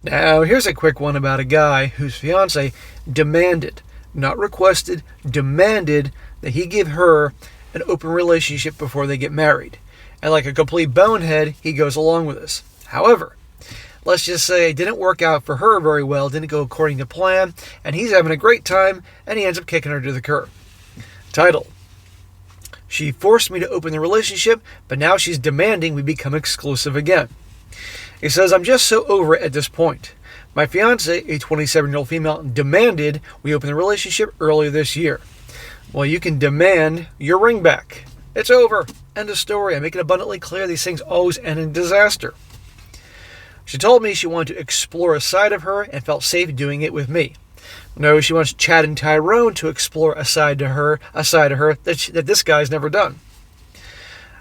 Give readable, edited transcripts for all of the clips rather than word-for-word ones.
Now, here's a quick one about a guy whose fiancée demanded, not requested, demanded that he give her an open relationship before they get married. And like a complete bonehead, he goes along with this. However, let's just say it didn't work out for her very well, didn't go according to plan, and he's having a great time, and he ends up kicking her to the curb. Title: She forced me to open the relationship, but now she's demanding we become exclusive again. He says, I'm just so over it at this point. My fiancée, a 27-year-old female, demanded we open the relationship earlier this year. Well, you can demand your ring back. It's over. End of story. I make it abundantly clear these things always end in disaster. She told me she wanted to explore a side of her and felt safe doing it with me. No, she wants Chad and Tyrone to explore a side of her that this guy's never done.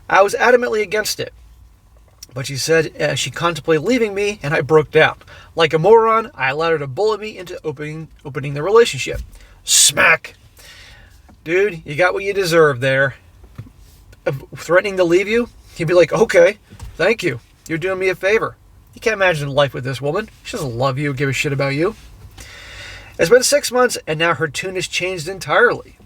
I was adamantly against it. But she said she contemplated leaving me, and I broke down. Like a moron, I allowed her to bully me into opening the relationship. Smack! Dude, you got what you deserve there. Threatening to leave you? He'd be like, okay, thank you. You're doing me a favor. You can't imagine life with this woman. She doesn't love you, give a shit about you. It's been 6 months, and now her tune has changed entirely.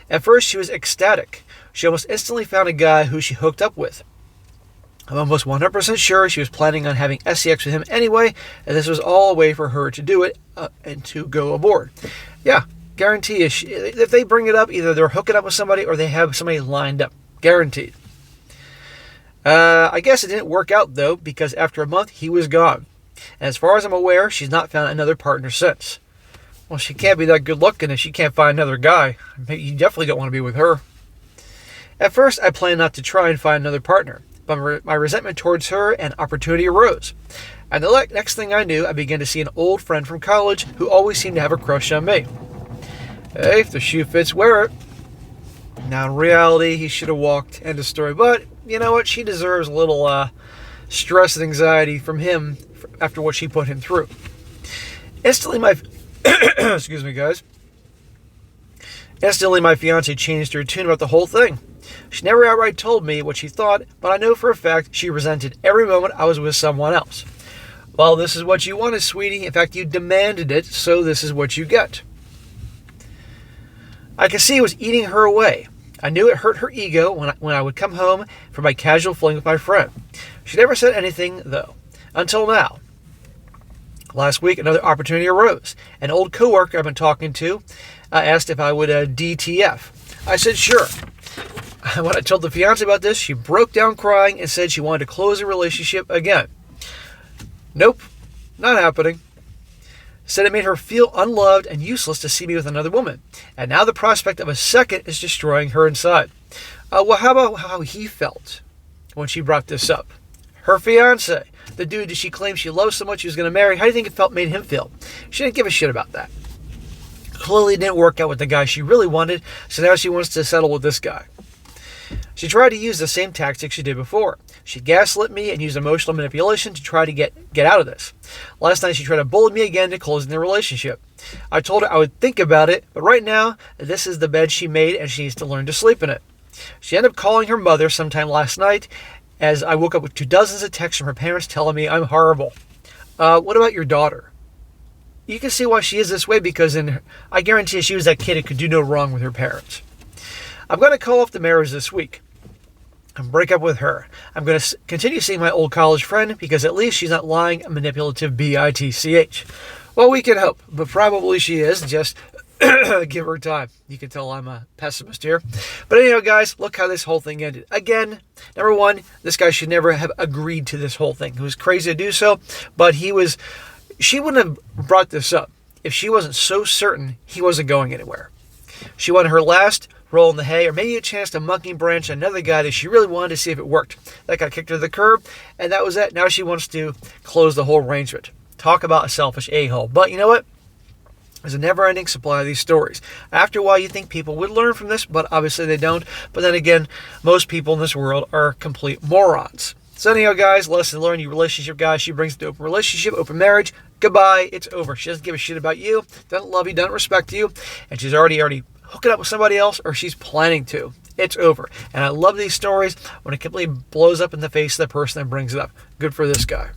At first, she was ecstatic. She almost instantly found a guy who she hooked up with. I'm almost 100% sure she was planning on having sex with him anyway, and this was all a way for her to do it and to go aboard. Yeah, guarantee you, if they bring it up, either they're hooking up with somebody or they have somebody lined up. Guaranteed. I guess it didn't work out, though, because after a month, he was gone. And as far as I'm aware, she's not found another partner since. Well, she can't be that good looking if she can't find another guy. You definitely don't want to be with her. At first, I planned not to try and find another partner. But my resentment towards her and opportunity arose. And the next thing I knew, I began to see an old friend from college who always seemed to have a crush on me. Hey, if the shoe fits, wear it. Now, in reality, he should have walked. End of story. But, you know what? She deserves a little stress and anxiety from him after what she put him through. Instantly, excuse me, guys. Instantly, my fiancée changed her tune about the whole thing. She never outright told me what she thought, but I know for a fact she resented every moment I was with someone else. Well, this is what you wanted, sweetie. In fact, you demanded it, so this is what you get. I could see it was eating her away. I knew it hurt her ego when I would come home for my casual fling with my friend. She never said anything, though, until now. Last week, another opportunity arose. An old coworker I've been talking to asked if I would DTF. I said, sure. When I told the fiancé about this, she broke down crying and said she wanted to close the relationship again. Nope, not happening. Said it made her feel unloved and useless to see me with another woman. And now the prospect of a second is destroying her inside. Well, how about how he felt when she brought this up? Her fiancé, the dude that she claimed she loved so much she was going to marry, how do you think it made him feel? She didn't give a shit about that. Clearly didn't work out with the guy she really wanted, so now she wants to settle with this guy. She tried to use the same tactics she did before. She gaslit me and used emotional manipulation to try to get out of this. Last night she tried to bully me again to closing the relationship. I told her I would think about it, but right now, this is the bed she made and she needs to learn to sleep in it. She ended up calling her mother sometime last night as I woke up to dozens of texts from her parents telling me I'm horrible. What about your daughter? You can see why she is this way because I guarantee she was that kid who could do no wrong with her parents. I'm going to call off the marriage this week and break up with her. I'm going to continue seeing my old college friend because at least she's not lying, a manipulative bitch. Well, we can hope, but probably she is. Just give her time. You can tell I'm a pessimist here. But anyhow, guys, look how this whole thing ended. Again, number one, this guy should never have agreed to this whole thing. He was crazy to do so, but she wouldn't have brought this up if she wasn't so certain he wasn't going anywhere. She wanted her last roll in the hay, or maybe a chance to monkey branch another guy that she really wanted to see if it worked. That guy kicked her to the curb, and that was it. Now she wants to close the whole arrangement. Talk about a selfish a-hole. But you know what? There's a never-ending supply of these stories. After a while, you think people would learn from this, but obviously they don't. But then again, most people in this world are complete morons. So anyhow, guys, lesson learned. You relationship guys, she brings it to open relationship, open marriage. Goodbye. It's over. She doesn't give a shit about you, doesn't love you, doesn't respect you, and she's already hooking up with somebody else, or she's planning to. It's over. And I love these stories when it completely blows up in the face of the person that brings it up. Good for this guy.